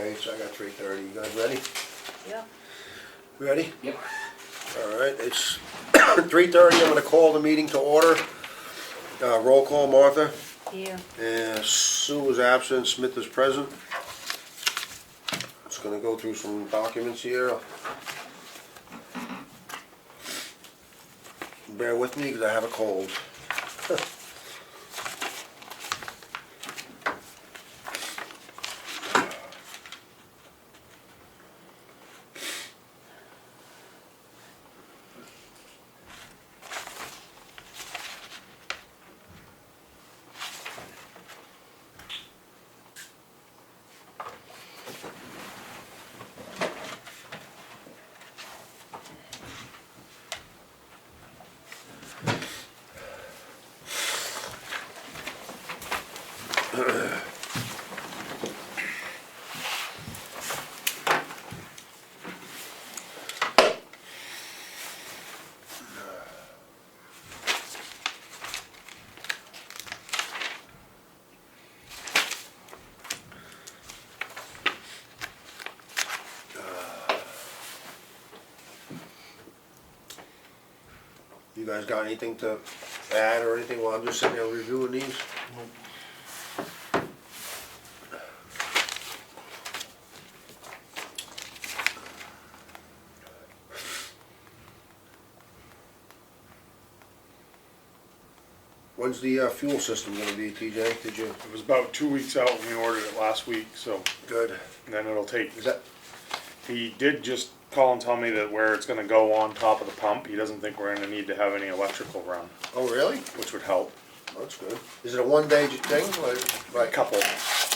Okay, so I got 3:30. You guys ready? Yep. Ready? Yep. All right, it's 3:30. I'm gonna call the meeting to order. Roll call, Martha. Here. And Sue is absent, Smith is present. Just gonna go through some documents here. Bear with me, because I have a cold. You guys got anything to add or anything while I'm just sitting there reviewing these? When's the fuel system gonna be, TJ? Did you? It was about 2 weeks out when we ordered it last week, so Good. then it'll take. Is that, He did just call and tell me that where it's gonna go on top of the pump, he doesn't think we're gonna need to have any electrical run, oh really? which would help. That's good. Is it a one-day thing, like A couple,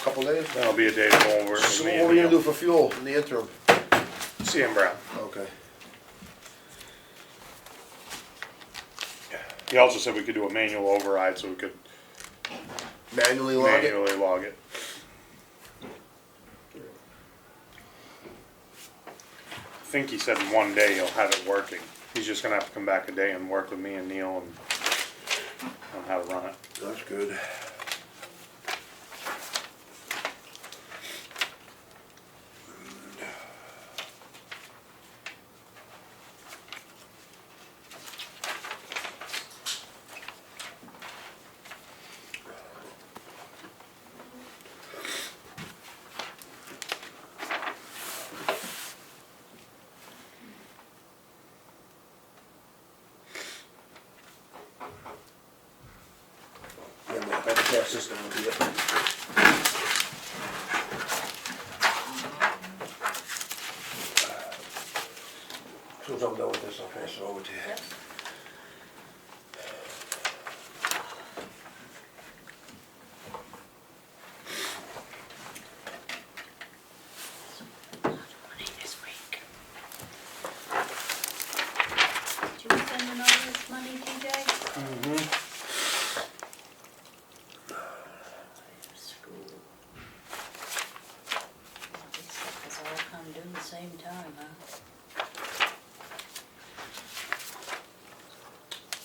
couple days? that'll be a day to go over it So with me what are we and gonna do for fuel in the interim? CM Brown. Okay. He also said we could do a manual override, so we could Manually log it? manually log it. I think he said in one day he'll have it working. He's just gonna have to come back a day and work with me and Neil on how to run it. That's good. Yeah, man, I can pass this down to you. As soon as I'm done with this, I'll pass it over to you. Yep. Money this week. Did you send in all this money, TJ? School. All this stuff is all come due the same time, huh?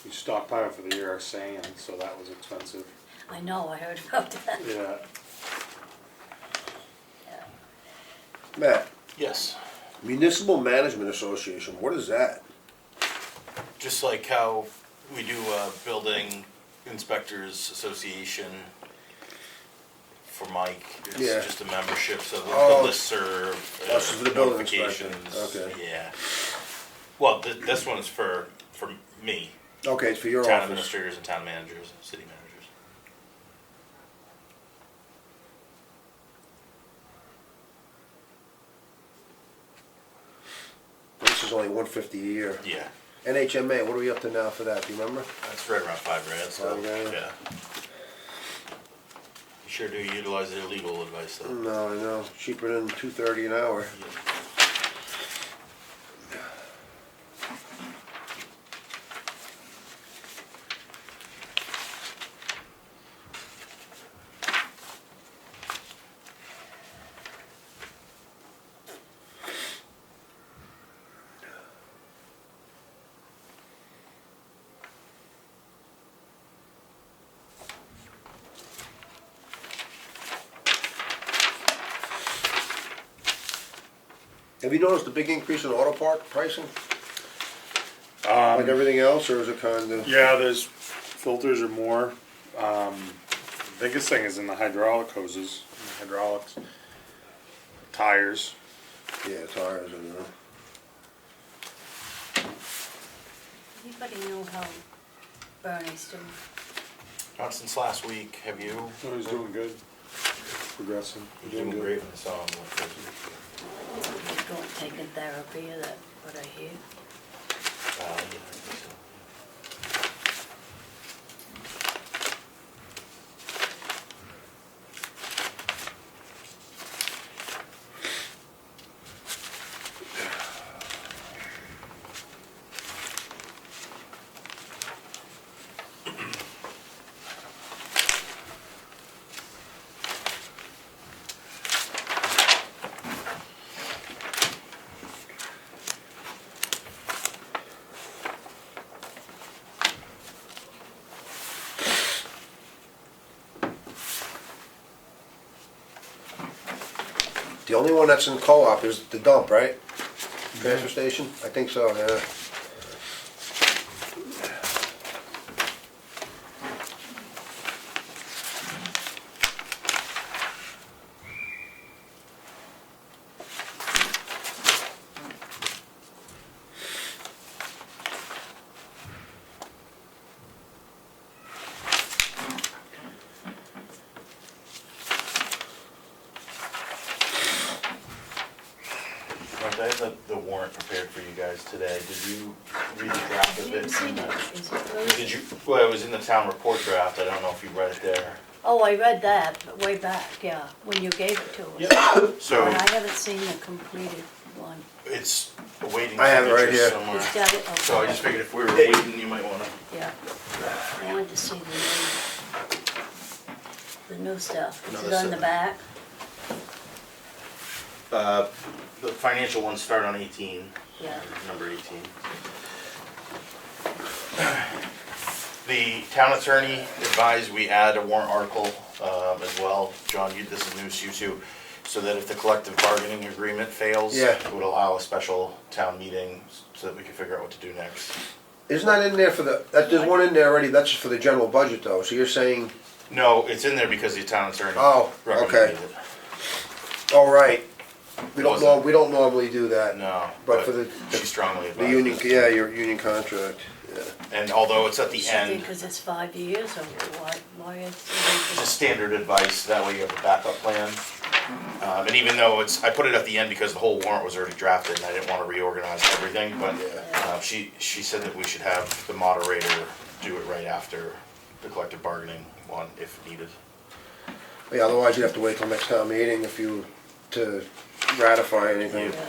We stockpiled for the year of sand, so that was expensive. I know, I heard about that. Yeah. Yeah. Matt, Yes, Municipal Management Association, what is that? just like how we do Building Inspectors Association for Mike, it's Yeah. just a membership, so Oh. the listserv, This is for the building inspector. notifications. Okay. Yeah. Well, this one is for me, Okay, it's for your town office. administrators and town managers, city managers. This is only $150 a year. Yeah, NHMA, what are we up to now for that, do you remember? that's right around $5,000, so, $5,000? yeah. You sure do utilize their legal advice, though. No, I know, cheaper than $230 an hour. Have you noticed a big increase in auto part pricing? Like everything else, or is it kind of? Yeah, there's filters are more. Biggest thing is in the hydraulic hoses, hydraulics, tires. Yeah, tires and, Anybody know how Bernie's doing? Not since last week, have you? Oh, he's doing good. Progressing. He's doing great. I saw him on Facebook. He's going, taking therapy, is that what I hear? Yeah, I think so. the only one that's in co-op is the dump, right? Transfer station? I think so, yeah. Martha, I have the warrant prepared for you guys today. Did you read the draft I of haven't it? seen it. Is it good? Did you, well, it was in the town report draft. I don't know if you read it there. Oh, I read that, but way back, yeah, when you gave it to us. So But I haven't seen the completed one. it's awaiting I have it right signatures here. somewhere. He's got it, So I okay, just figured if we were waiting, you might wanna. yeah. I wanted to see the new stuff. Is No, it this on the is- back? The financial ones start on 18. Yeah. Number 18. The town attorney advised we add a warrant article as well. John, this is news to you too. So that if the collective bargaining agreement fails, Yeah. it would allow a special town meeting so that we can figure out what to do next. Isn't that in there for the, there's one in there already, that's just for the general budget though, so you're saying, No, it's in there because the town attorney Oh, recommended okay. it. oh, right. We don't Wasn't- we don't normally do that. No, But for the she strongly the advised union, us. yeah, your union contract, yeah. And although it's at the end, Because it's 5 years, or why is it's it? standard advice, that way you have a backup plan. And even though I put it at the end because the whole warrant was already drafted and I didn't want to reorganize everything, but she said that we should have the moderator do it right after the collective bargaining one if needed. Yeah, otherwise you'd have to wait till next town meeting if you, to ratify anything. Yeah.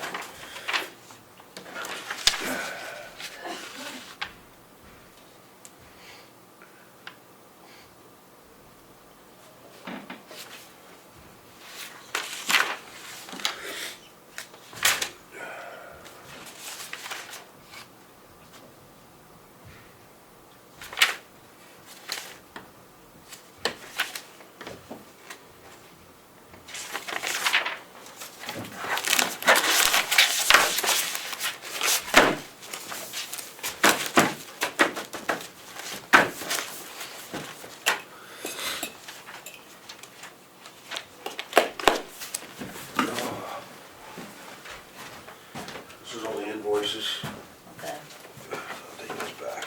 This is all the invoices. Okay. I'll take this back.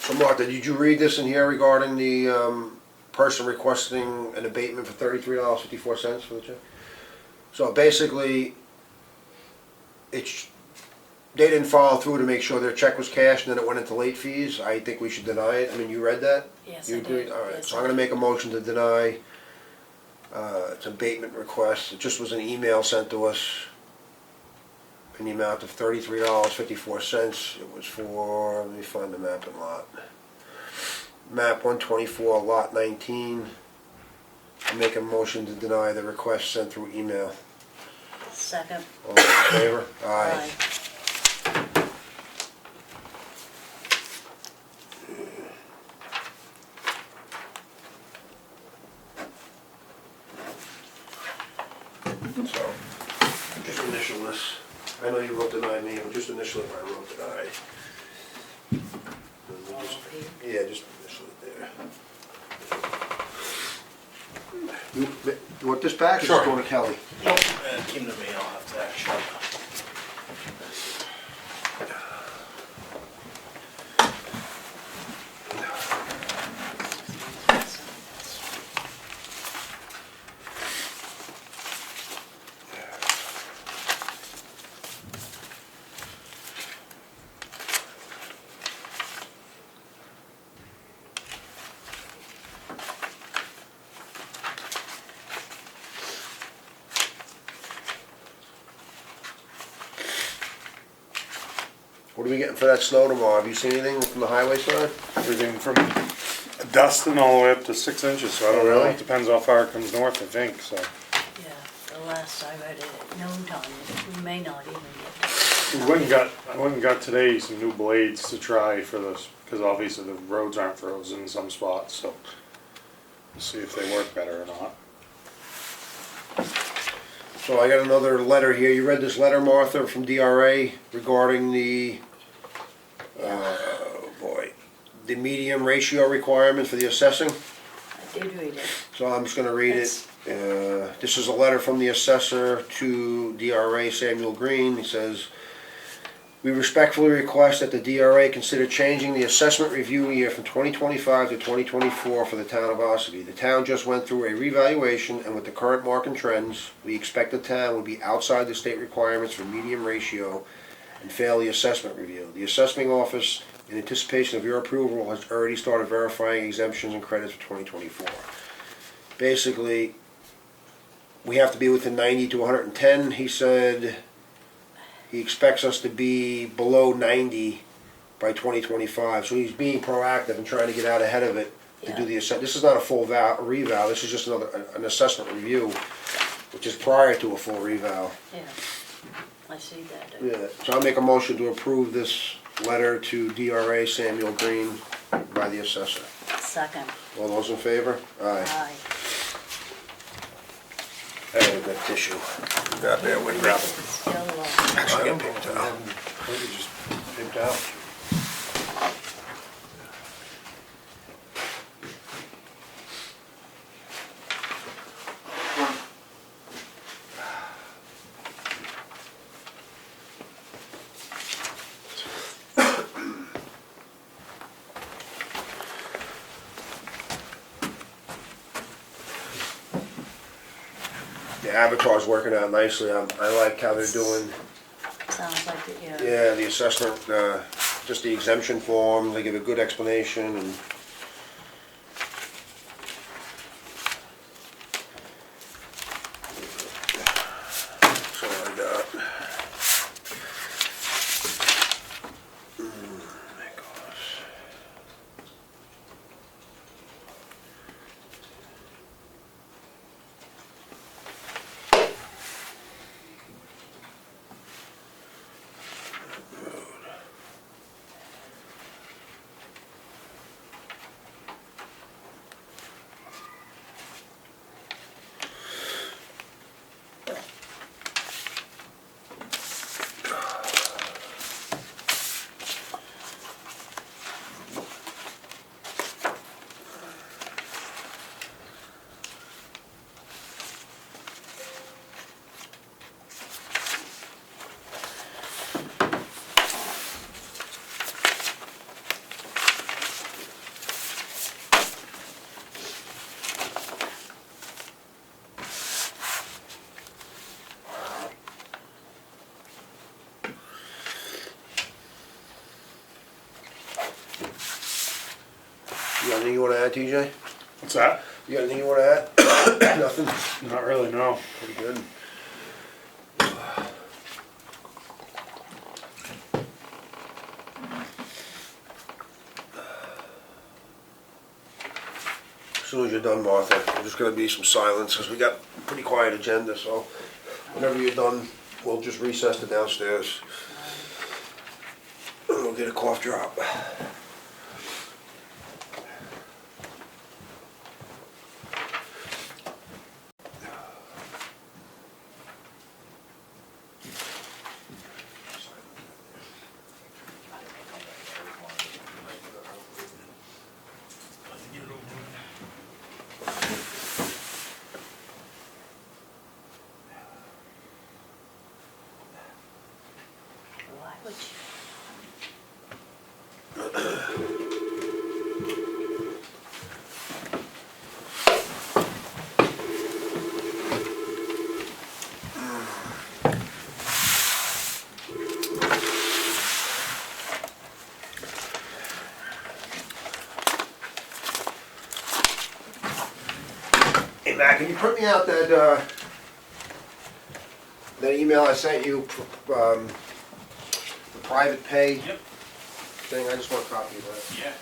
So Martha, did you read this in here regarding the person requesting an abatement for $33.54 for the check? So basically, it's, they didn't follow through to make sure their check was cashed, and then it went into late fees. I think we should deny it. I mean, you read that? Yes, You I agreed? did. All right, Yes, so I I'm gonna did. make a motion to deny. It's abatement request. It just was an email sent to us in the amount of $33.54. It was for, let me find the map and lot. Map 124, lot 19. I make a motion to deny the request sent through email. Second. All those in favor? Aye. So, just initial this. I know you wrote deny me, but just initial it, I wrote deny. And we'll just- Yeah, just initial it there. You want this back or Sure. just going to Kelly? Nope, give them to me, I'll have to actually. What are we getting for that snow tomorrow? Have you seen anything from the highway side? Everything from dusting all the way up to 6 inches, so I don't Oh, know, really? it depends how far it comes north, I think, so. Yeah, the last I read it at noontime, we may not even get I went and got today some new blades to try for this, because obviously the roads aren't frozen in some spots, so. We'll see if they work better or not. So I got another letter here. You read this letter, Martha, from DRA regarding the, the medium ratio requirement for the assessing? I did read it. So I'm just gonna read it. This is a letter from the assessor to DRA Samuel Green. He says, "We respectfully request that the DRA consider changing the assessment review year from 2025 to 2024 for the town of Ossipee. The town just went through a revaluation, and with the current market trends, we expect the town will be outside the state requirements for medium ratio and fail the assessment review. The assessing office, in anticipation of your approval, has already started verifying exemptions and credits for 2024. Basically, we have to be within 90 to 110. He said he expects us to be below 90 by 2025. So he's being proactive and trying to get out ahead of it to do the assessment. This is not a full reval. This is just an assessment review, which is prior to a full reval. Yeah, I see that. Yeah. So I'll make a motion to approve this letter to DRA Samuel Green by the assessor. Second. All those in favor? Aye. Aye. I have a good tissue. Got there with me. It's still, Actually, get paper towel. Maybe just pimped out. The avatar's working out nicely. I like how they're doing, sounds like it, yeah. yeah, the assessment, just the exemption form. They give a good explanation and. That's all I got. My gosh. anything you wanna add, TJ? What's that? You got anything you wanna add? Nothing? Not really, no. Pretty good. As soon as you're done, Martha, there's just gonna be some silence, because we got a pretty quiet agenda, so whenever you're done, we'll just recess to downstairs. And we'll get a cough drop. Why would you? Hey, Matt, can you print me out that email I sent you, the private pay Yep. thing? I just want a copy of that. Yeah.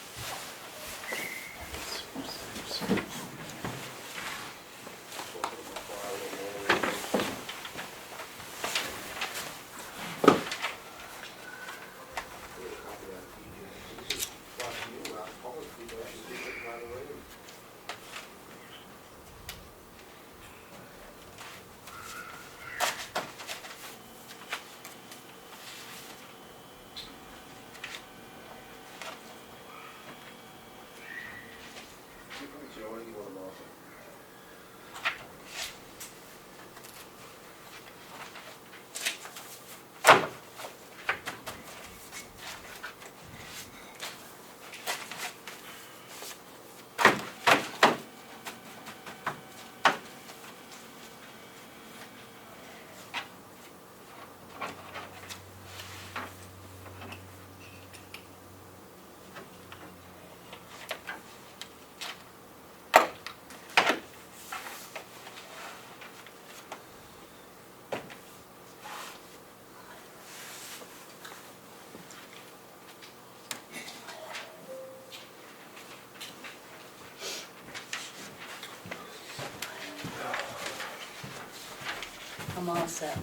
I'm all set.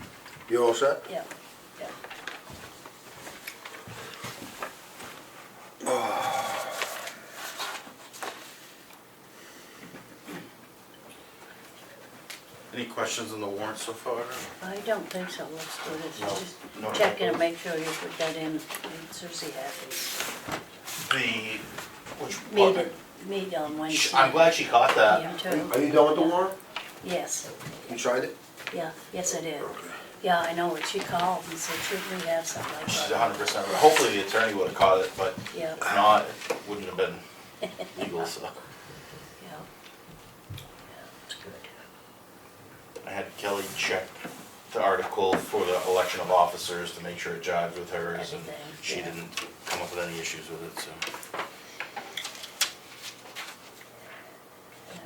You all set? Yep, yep. Any questions on the warrant so far? I don't think so, looks good. It's No, just no. checking and make sure you put that in, Susie happy. The, which Meet part? it, meet on Wednesday. I'm glad she caught that. You Are too? you done with the warrant? Yes, You tried it? yeah, yes I did. Okay. Yeah, I know it. She called and said, should we have something like She's that? 100% right. Hopefully the attorney would have caught it, but Yeah, if not, it wouldn't have been legal, so. yeah. Yeah, it's good. I had Kelly check the article for the election of officers to make sure it jived with hers, and Everything, she yeah. didn't come up with any issues with it, so. Yeah.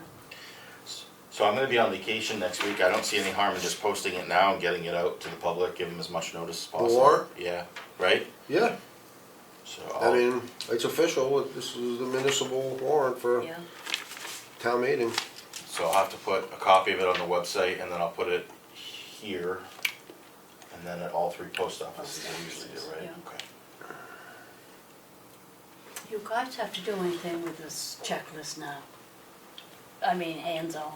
So I'm gonna be on vacation next week. I don't see any harm in just posting it now and getting it out to the public, give them as much notice as possible. warrant? Yeah, right? Yeah, So I mean, it's official, this is the municipal warrant for Yeah, town meeting. So I'll have to put a copy of it on the website, and then I'll put it here, and then at all three post offices, I usually do, right? Yeah. Okay. you guys have to do anything with this checklist now? I mean, hands-on.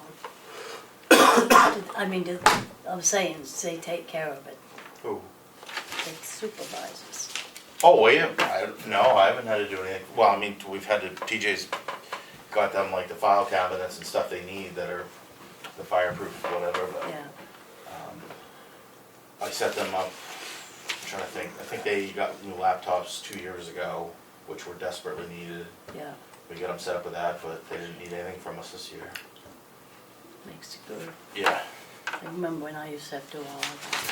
I mean, I'm saying, they take care of it, Who? the supervisors. Oh, wait, no, I haven't had to do anything. Well, I mean, we've had to, TJ's got them like the file cabinets and stuff they need that are the fireproof, whatever, but. Yeah, I set them up, I'm trying to think, I think they got new laptops 2 years ago, which were desperately needed. yeah, We got them set up with that, but they didn't need anything from us this year. makes it good. Yeah. I remember when I used to have to do all of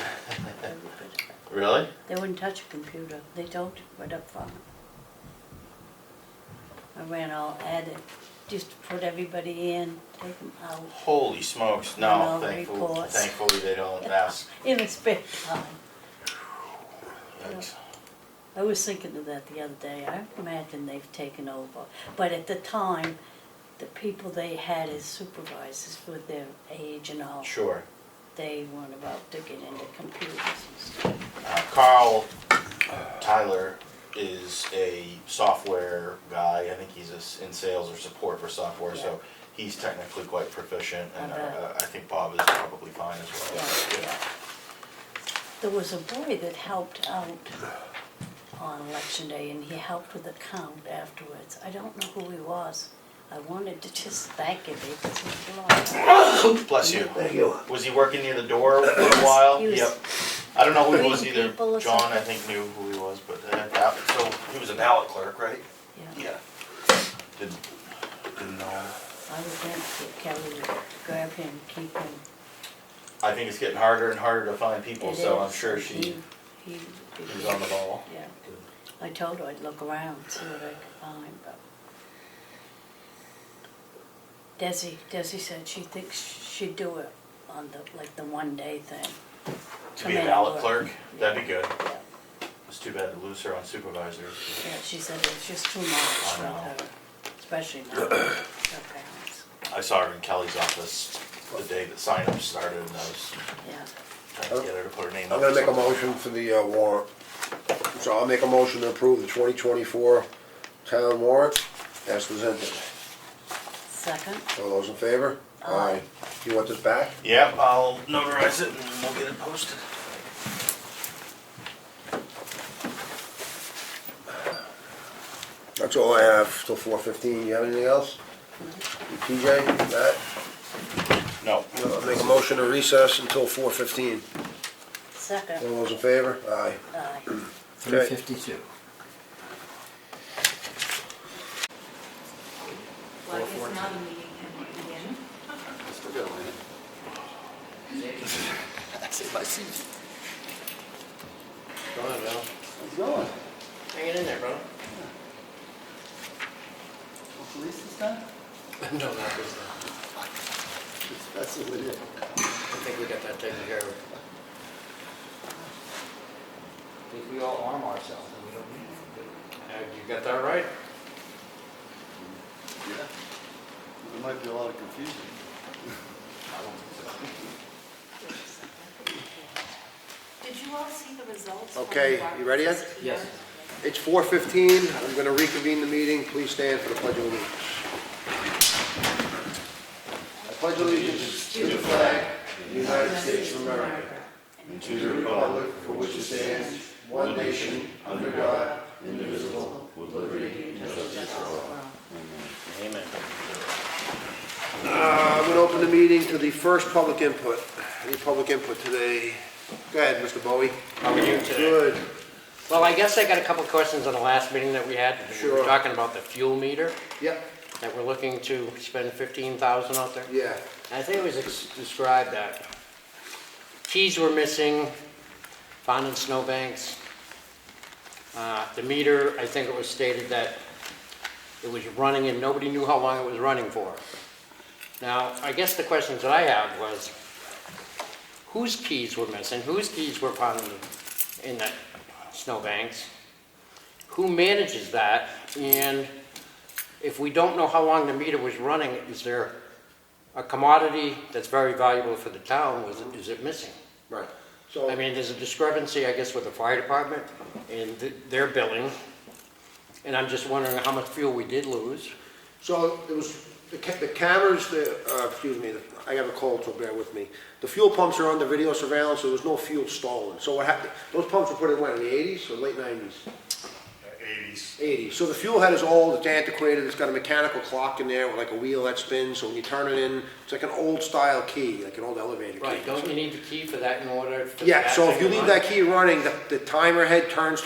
that. Very good. Really? They wouldn't touch a computer, they don't, right up front. I ran all at it, just to put everybody in, take them out, Holy smokes, No, no, thankfully, reports. thankfully they don't ask. in a spare time. Yikes. I was thinking of that the other day, I imagine they've taken over, but at the time, the people they had as supervisors for their age and all, Sure. they weren't about to get into computers and stuff. Carl Tyler is a software guy. I think he's in sales or support for software, so he's technically quite proficient, and I bet. I think Bob is probably fine as Yeah, well. yeah. There was a boy that helped out on election day, and he helped with the count afterwards. I don't know who he was. I wanted to just thank him because he belonged. Bless you. Thank you. Was he working near the door for a while? He was Yep. I don't know who he was greeting either. people or John, something. I think, knew who he was, but so he was a ballot clerk, right? Yeah. Yeah. Didn't know. I was going to get Kelly to grab him, keep him. I think it's getting harder and harder to find people, It so I'm is. sure she He was on the ball. Yeah. I told her I'd look around, see what I could find, but. Desi said she thinks she'd do it on the 1 day thing. To Come be a in and ballot work. cleark, that'd be good. Yeah, It's too bad to lose her on supervisors. yeah, she said it's just too much for know. her, especially now with her parents. I saw her in Kelly's office the day that sign-ups started, and I was Yeah, trying to get her to put her name up. I'm gonna or make a something. motion for the warrant. So I'll make a motion to approve the 2024 town warrant as presented. second, All those in favor? Aye. You want this back? Yep, I'll notarize it and we'll get it posted. That's all I have till 4:15. You have anything else? TJ, Matt? No. No, I'll make a motion to recess until 4:15. second, All those in favor? Aye. aye. 352. Well, I guess now the meeting can begin. Go on, Bill. How's it going? Hang it in there, bro. Police this time? No, not this time. That's what it is. I think we got that taken care of. I think we all arm ourselves and we don't need to. You got that right? Yeah. There might be a lot of confusion. Did you all see the results? from Okay, the you ready yet? Robert's Yes. It's 4:15. I'm gonna reconvene the meeting. Please stand for the Pledge of Allegiance. I pledge allegiance to the flag of the United States of America and to the republic for which it stands, one nation, under God, indivisible, with liberty and justice for all. Amen. I'm gonna open the meeting to the first public input. Any public input today? Go ahead, Mr. Bowie. How are you today? Good. Well, I guess I got a couple of questions on the last meeting that we had. We Sure. were talking about the fuel meter, Yep, that we're looking to spend 15,000 out there. yeah. I think it was described that keys were missing, found in snowbanks. The meter, I think it was stated that it was running and nobody knew how long it was running for. Now, I guess the questions that I have was, whose keys were missing? Whose keys were found in the snowbanks? Who manages that? And if we don't know how long the meter was running, is there a commodity that's very valuable for the town? Is it missing? Right. So, I mean, there's a discrepancy, I guess, with the fire department and their billing. And I'm just wondering how much fuel we did lose. so it was, the cameras, excuse me, I have a cold, so bear with me. The fuel pumps are under video surveillance, so there was no fuel stolen. So what happened, those pumps were put in when, in the 80s or late 90s? 80s. 80s. So the fuel head is old, it's antiquated, it's got a mechanical clock in there with like a wheel that spins, so when you turn it in, it's like an old style key, like an old elevator key. Right, don't you need the key for that in order for Yeah, that so if thing you to leave run? that key running, the timer head turns.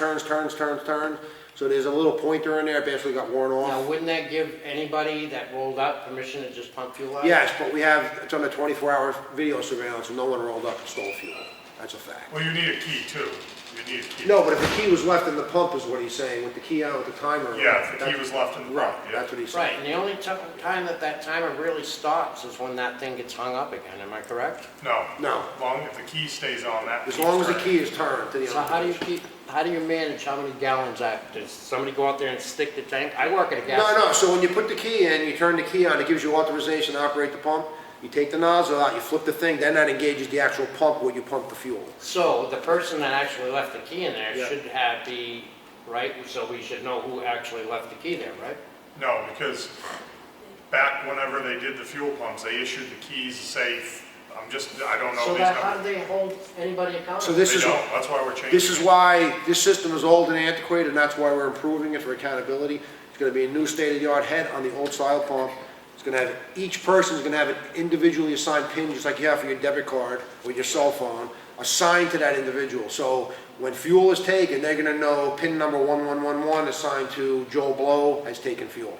So there's a little pointer in there, it basically got worn Now, off. wouldn't that give anybody that rolled out permission to just pump fuel out? Yes, but it's under 24-hour video surveillance and no one rolled up and stole fuel. That's a fact. Well, you need a key too. You need a key. No, but if the key was left in the pump is what he's saying, with the key out, with the timer. Yeah, if the key was left in the Right, pump, yeah. that's what he's Right, saying. and the only time that timer really stops is when that thing gets hung up again, am I correct? No. No. If the key stays on, that. As key's long as the turned. key is turned to the. So how do you manage how many gallons that, does somebody go out there and stick the tank? I work at a gas No, station. no, so when you put the key in, you turn the key on, it gives you authorization to operate the pump. You take the nozzle out, you flip the thing, then that engages the actual pump where you pump the fuel. So the person that actually left the key in there Yeah. should have the, right, so we should know who actually left the key there, right? No, because back whenever they did the fuel pumps, they issued the keys to say, I don't know So these that, how do numbers. they hold anybody accountable? So this They is, don't, that's why we're changing. this is it. why this system is old and antiquated, and that's why we're improving it for accountability. It's gonna be a new state-of-the-art head on the old style pump. It's gonna have, each person's gonna have an individually assigned pin, just like you have for your debit card or your cell phone, assigned to that individual. So when fuel is taken, they're gonna know pin number 1111 assigned to Joe Blow has taken fuel,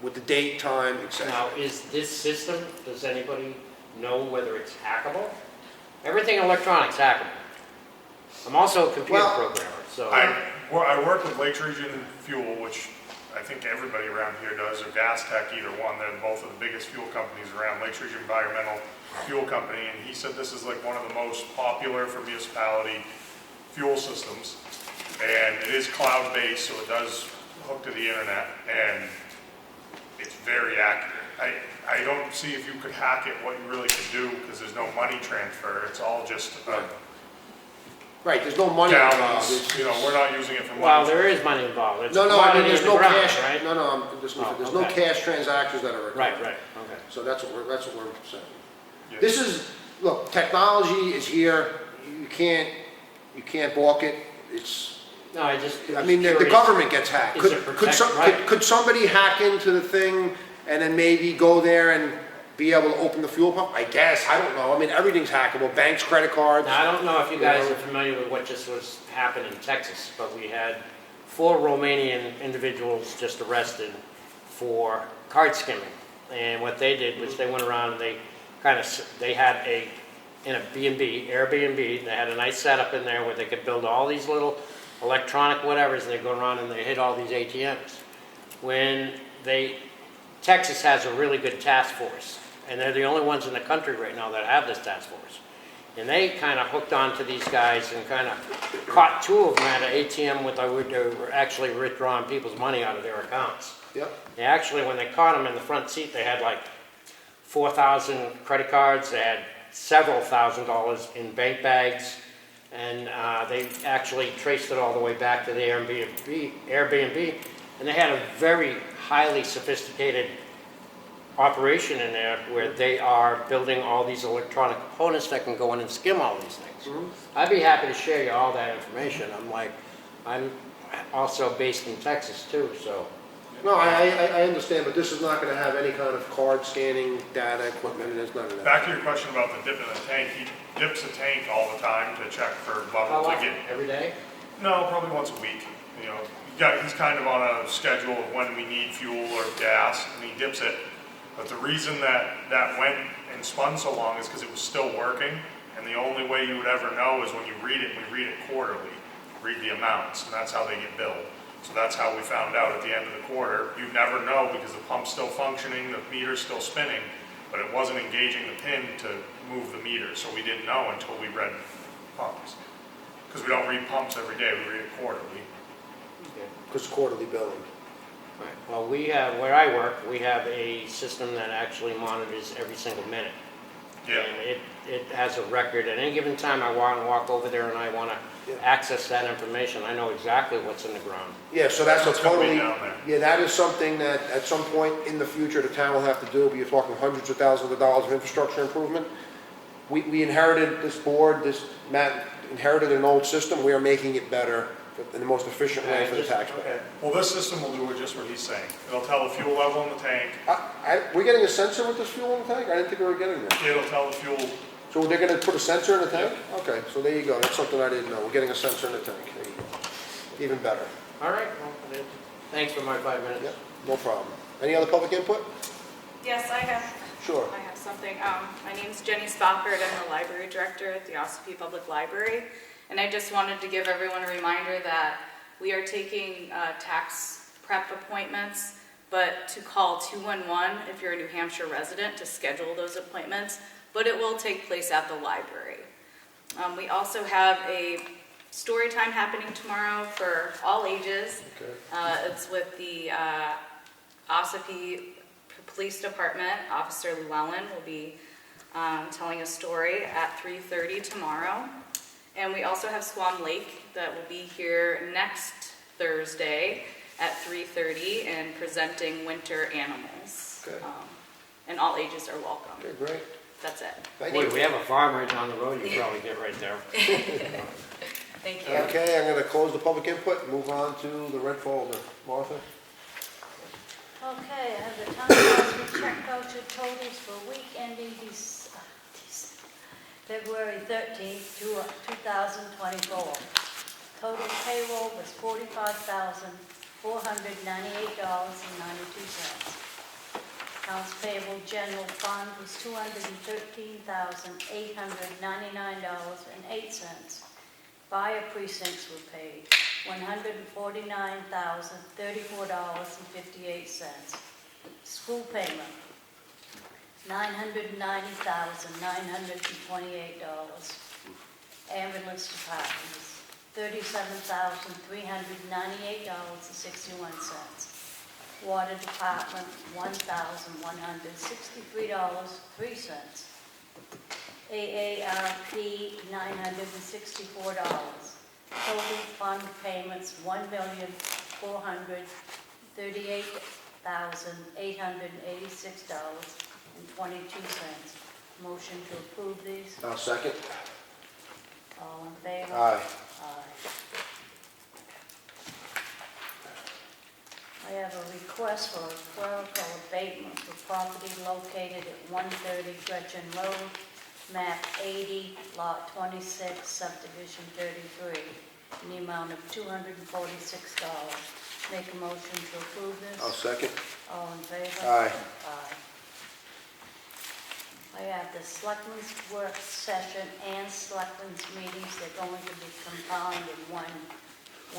with the date, time, etc. Now, is this system, does anybody know whether it's hackable? Everything electronic's hackable. I'm also a computer Well, programmer, so. I work with Lakes Region Fuel, which I think everybody around here does, or Gas Tech, either one. They're both of the biggest fuel companies around, Lakes Region Environmental Fuel Company, and he said this is like one of the most popular for municipality fuel systems. And it is cloud-based, so it does hook to the internet, and it's very accurate. I don't see if you could hack it, what you really could do, because there's no money transfer. It's all just Right, there's no money involved. gallons. It's- You know, we're not using it for money. Well, there is money involved. It's No, no, I mean, commodity there's in no the ground, cash, right? no, no, there's no okay. cash transactions that are required. Right, okay. So that's what we're saying. Yeah. This is, look, technology is here, you can't balk it, it's, No, I just. I mean, the curious. government gets hacked. Is Could, it could, protect- some, right. could somebody hack into the thing and then maybe go there and be able to open the fuel pump? I guess, I don't know, I mean, everything's hackable, banks, credit cards. Now, I don't know if you guys know. are familiar with what just was happened in Texas, but we had 4 Romanian individuals just arrested for card skimming. And what they did was they went around and they they had in a B&B, Airbnb, they had a nice setup in there where they could build all these little electronic whatevers, and they go around and they hit all these ATMs. Texas has a really good task force, and they're the only ones in the country right now that have this task force. And they kind of hooked on to these guys and kind of caught 2 of them at an ATM they were actually withdrawing people's money out of their accounts. Yep, They actually, when they caught them in the front seat, they had like 4,000 credit cards, they had several $1,000s in bank bags, and they actually traced it all the way back to the Airbnb, and they had a very highly sophisticated operation in there where they are building all these electronic components that can go in and skim all these things. I'd be happy to share you all that information. I'm also based in Texas too, so. no, I understand, but this is not gonna have any kind of card scanning data equipment, there's none of that. Back to your question about the dip in the tank, he dips the tank all the time to check for How levels often? again. Every day? No, probably once a week. You know, he's kind of on a schedule of when we need fuel or gas, and he dips it. But the reason that went and spun so long is because it was still working, and the only way you would ever know is when you read it. We read it quarterly, read the amounts, and that's how they get billed. So that's how we found out at the end of the quarter. You never know because the pump's still functioning, the meter's still spinning, but it wasn't engaging the pin to move the meter. So we didn't know until we read pumps. Because we don't read pumps every day, we read it quarterly. Because quarterly billing. Right. Well, we have, where I work, we have a system that actually monitors every single minute. Yeah. And it has a record. At any given time, I want to walk over there and I want to Yeah. access that information. I know exactly what's in the ground. Yeah, so that's a It's gonna be totally, down there. yeah, that is something that at some point in the future, the town will have to do, but you're talking hundreds of thousands of dollars of infrastructure improvement. We inherited this board, Matt inherited an old system, we are making it better in the most efficient way for the taxpayer. Okay. Well, this system will do just what he's saying. It'll tell the fuel level in the tank. We're getting a sensor with this fuel in the tank? I didn't think we were getting that. It'll tell the fuel. So they're gonna put a sensor in the tank? Okay, so there you go, that's something I didn't know, we're getting a sensor in the tank, there you go. Even better, All right. Well, thanks for my 5 minutes. yep, no problem. Any other public input? Yes, I have Sure. I have something. My name's Jenny Spofford. I'm the library director at the Ossipee Public Library. And I just wanted to give everyone a reminder that we are taking tax prep appointments, but to call 211 if you're a New Hampshire resident to schedule those appointments, but it will take place at the library. We also have a story time happening tomorrow for all ages. Okay. It's with the Ossipee Police Department. Officer Llewellyn will be telling a story at 3:30 tomorrow. And we also have Swan Lake that will be here next Thursday at 3:30 and presenting winter animals. Okay. And all ages are welcome. Okay, great. That's it. Thank Boy, you. we have a farm right down the road, you probably get right there. Thank you. Okay, I'm gonna close the public input and move on to the red folder. Martha? Okay, I have the town council check voucher totals for week ending February 13th, 2024. Total payroll was $45,498.92. Accounts payable general fund was $213,899.08. Fire precincts were paid $149,034.58. School payment, $990,928. Ambulance department is $37,398.61. Water department, $1,163.03. AARP, $964. Total fund payments, $1,438,886.22. Motion to approve these. I'll second. All in favor? Aye. Aye. I have a request for a clerical abatement for property located at 130 Gretchen Road, map 80, lot 26, subdivision 33, in the amount of $246. Make a motion to approve this. I'll second. All in favor? Aye. Aye. I have the selectmen's work session and selectmen's meetings. They're going to be combined in one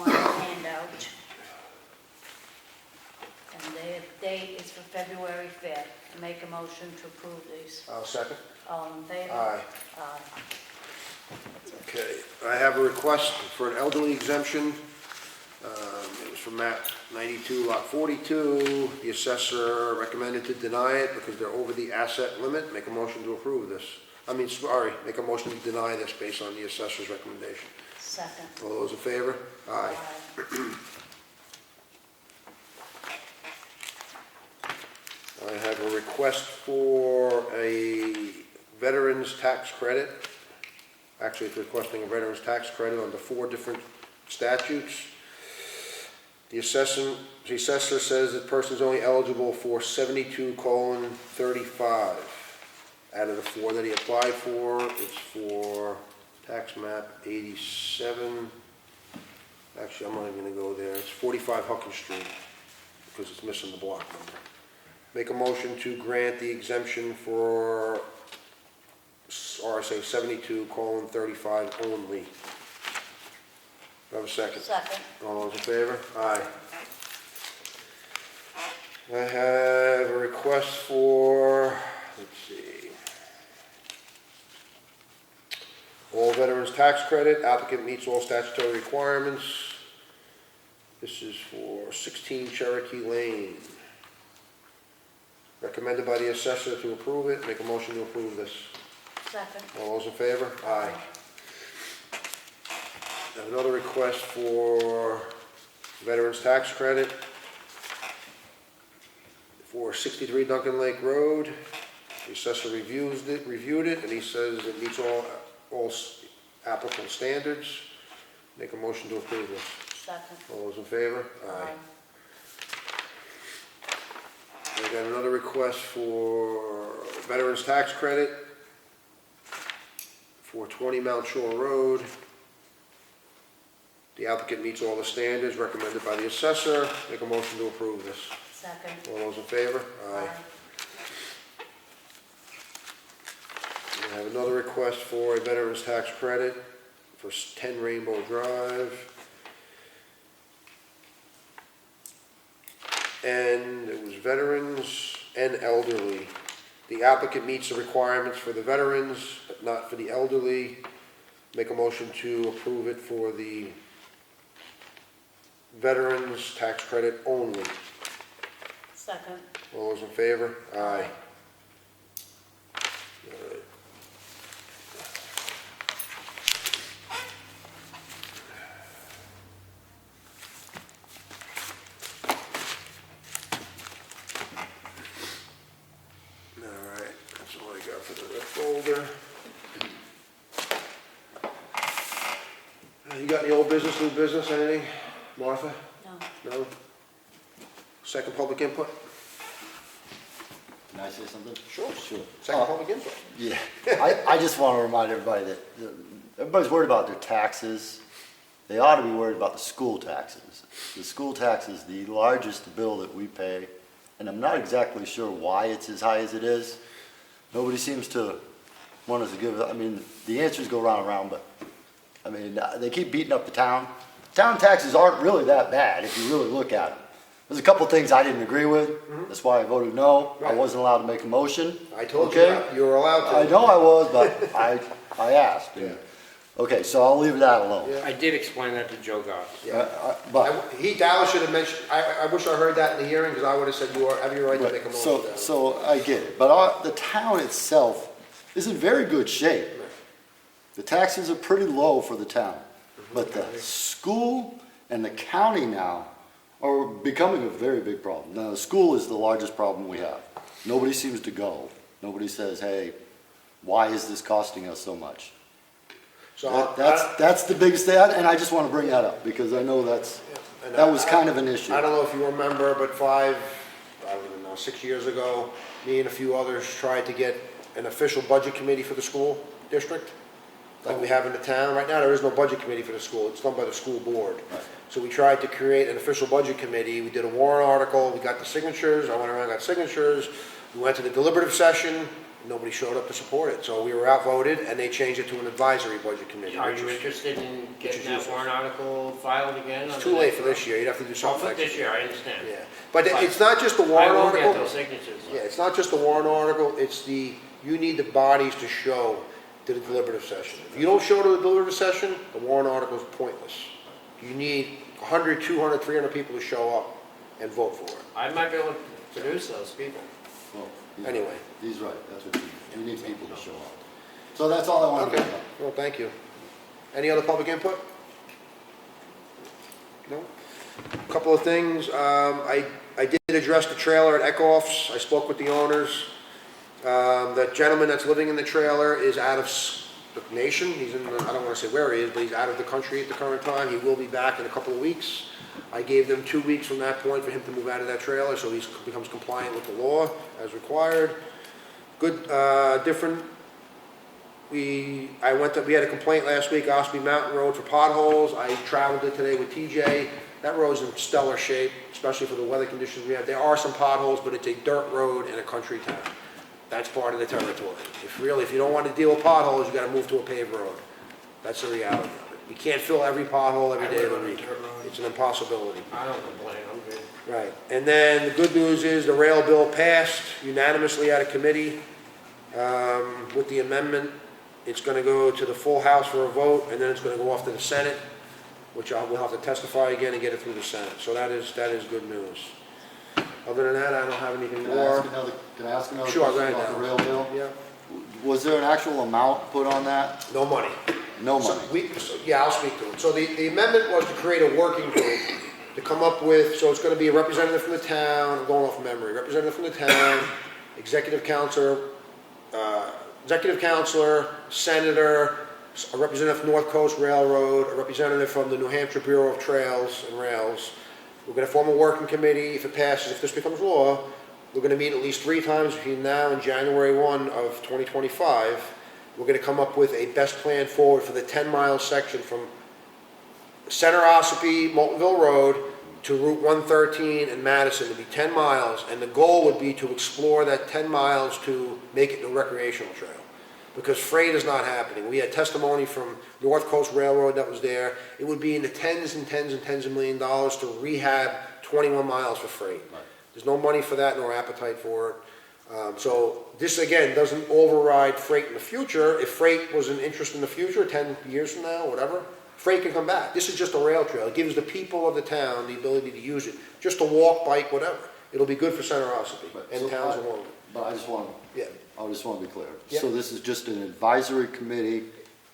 handout. And the date is for February 5th. Make a motion to approve these. I'll second. All in favor? Aye. Aye. Okay, I have a request for an elderly exemption. It was from map 92, lot 42. The assessor recommended to deny it because they're over the asset limit. Make a motion to approve this. Make a motion to deny this based on the assessor's recommendation. Second. All those in favor? Aye. I have a request for a veteran's tax credit. Actually, it's requesting a veteran's tax credit under 4 different statutes. The assessor says that person's only eligible for 72:35. Out of the 4 that he applied for, it's for tax map 87. Actually, I'm not even gonna go there. It's 45 Huckins Street, because it's missing the block number. Make a motion to grant the exemption for RSA 72:35 only. Do I have a second? Second. All those in favor? Aye. I have a request for, let's see, all veterans tax credit. Applicant meets all statutory requirements. This is for 16 Cherokee Lane. Recommended by the assessor to approve it. Make a motion to approve this. Second. All those in favor? Aye. I have another request for veterans tax credit for 63 Duncan Lake Road. The assessor reviewed it, and he says it meets all applicable standards. Make a motion to approve this. Second. All those in favor? Aye. I got another request for veterans tax credit for 20 Mount Shore Road. The applicant meets all the standards recommended by the assessor. Make a motion to approve this. Second. All those in favor? Aye. I have another request for a veteran's tax credit for 10 Rainbow Drive. And it was veterans and elderly. The applicant meets the requirements for the veterans, but not for the elderly. Make a motion to approve it for the veterans tax credit only. Second. All those in favor? Aye. All right. All right, that's all I got for the red folder. You got any old business, new business, anything? Martha? No. No? Second public input? Can I say something? Sure. Sure. Second public input? Yeah, I just want to remind everybody that everybody's worried about their taxes. They ought to be worried about the school taxes. The school tax is the largest bill that we pay, and I'm not exactly sure why it's as high as it is. Nobody seems to want us to give, I mean, the answers go round and round, but, I mean, they keep beating up the town. Town taxes aren't really that bad if you really look at them. There's a couple things I didn't agree with. That's why I voted no. I Right. wasn't allowed to make a motion. I told you Okay? that. You were allowed to. I know I was, but I asked. Yeah. Okay, so I'll leave that alone. Yeah. I did explain that to Joe Goff. Yeah. But, Dallas should have mentioned, I wish I heard that in the hearing, because I would have said you have your right to make a motion. so, Dallas. so I get it, but the town itself is in very good shape. The taxes are pretty low for the town, but the school and the county now are becoming a very big problem. Now, the school is the largest problem we have. Nobody seems to go. Nobody says, hey, why is this costing us so much? So That's the biggest thing, and I just want to bring that up, because I know that was kind of an issue. I don't know if you remember, but I don't even know, 6 years ago, me and a few others tried to get an official budget committee for the school district, like we have in the town. Right now, there is no budget committee for the school. It's done by the school board. So we tried to create an official budget committee. We did a warrant article. We got the signatures. I went around and got signatures. We went to the deliberative session. Nobody showed up to support it. So we were outvoted, and they changed it to an advisory budget committee. Are which you is- interested in getting is that useless. warrant article filed again? It's too late for this year. You'd have to do I'll something put next this year, I understand. Yeah, but it's not just the I warrant will get article. those signatures. Yeah, it's not just the warrant article, you need the bodies to show to the deliberative session. If you don't show to the deliberative session, the warrant article is pointless. You need 100, 200, 300 people to show up and vote for it. I might be able to produce those people. Well, he's Anyway. right. He's right, that's what you need people to show up. So that's all I wanted to Okay, bring up. well, thank you. Any other public input? No? Couple of things, I did address the trailer at Eckhoff's. I spoke with the owners. The gentleman that's living in the trailer is out of the nation. He's in, I don't want to say where he is, but he's out of the country at the current time. He will be back in a couple of weeks. I gave them 2 weeks from that point for him to move out of that trailer, so he becomes compliant with the law as required. Good, different, we had a complaint last week, Ossipee Mountain Road for potholes. I traveled it today with TJ. That road's in stellar shape, especially for the weather conditions we have. There are some potholes, but it's a dirt road in a country town. That's part of the territory. If you don't want to deal with potholes, you gotta move to a paved road. That's the reality of it. You can't fill every pothole every day of the week. It's an impossibility. I don't complain, I'm good. Right, and then the good news is the rail bill passed unanimously out of committee. With the amendment, it's gonna go to the full House for a vote, and then it's gonna go off to the Senate, which we'll have to testify again and get it through the Senate. So that is good news. Other than that, I don't have anything Can I more. ask another Sure, go question ahead, about the Al. rail bill? Yeah, Was there an actual amount put on that? no money. No So money. yeah, I'll speak to it. So the amendment was to create a working group to come up with, so it's gonna be a representative from the town, I'm going off memory, representative from the town, executive counselor, senator, a representative from North Coast Railroad, a representative from the New Hampshire Bureau of Trails and Rails. We're gonna form a working committee. If it passes, if this becomes law, we're gonna meet at least 3 times between now and January 1 of 2025. We're gonna come up with a best plan forward for the 10-mile section from Center Ossipee, Moltenville Road to Route 113 in Madison to be 10 miles. And the goal would be to explore that 10 miles to make it a recreational trail. because freight is not happening. We had testimony from North Coast Railroad that was there. It would be in the tens and tens and tens of $1 million to rehab 21 miles for freight. There's no money for that, nor appetite for it. So this, again, doesn't override freight in the future. If freight was an interest in the future, 10 years from now, whatever, freight can come back. This is just a rail trail. It gives the people of the town the ability to use it, just to walk, bike, whatever. It'll be good for Center Ossipee and towns along it. But I just want Yeah. to be clear. Yep. So this is just an advisory committee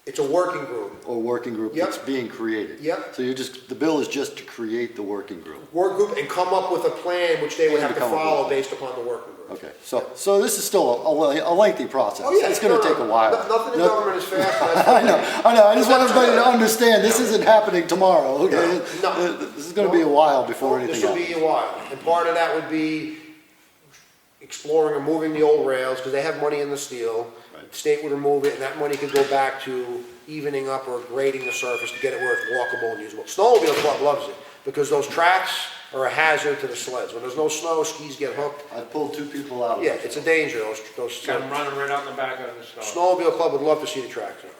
It's a working group. or working group Yep. that's being created? Yep. So the bill is just to create the working group? Work group and come up with a plan which they would have to Come up with follow one. based upon the working group. Okay, so this is still a lengthy process. Oh, yeah. It's gonna No, take a while. Nothing in No- government is fast. That's I know, I just want everybody to understand, this isn't happening tomorrow, okay? No. This is gonna be a while before anything This will happens. be a while, and part of that would be exploring or moving the old rails, because they have money in the steel. Right. The state would remove it, and that money could go back to evening up or grading the surface to get it where it's walkable and usable. Snowmobile Club loves it, because those tracks are a hazard to the sleds. When there's no snow, skis get hooked. I pulled 2 people out of Yeah, it. it's a danger, those. Got them running right out in the back of the snow. Snowmobile Club would love to see the tracks on.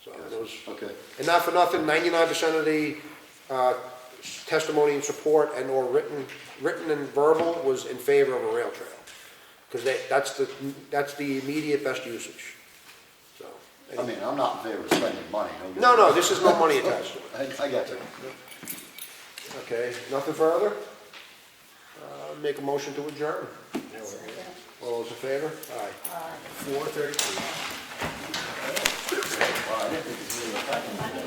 So those, Okay, and not for nothing, 99% of the testimony and support and or written and verbal was in favor of a rail trail. Because that's the immediate best usage. So, I mean, I'm not in favor of spending money. don't get me no, wrong. this is no money attached to it. I got you. Okay, nothing further? Make a motion to adjourn. All those in favor? Aye. 4:32. Well, I didn't think it was really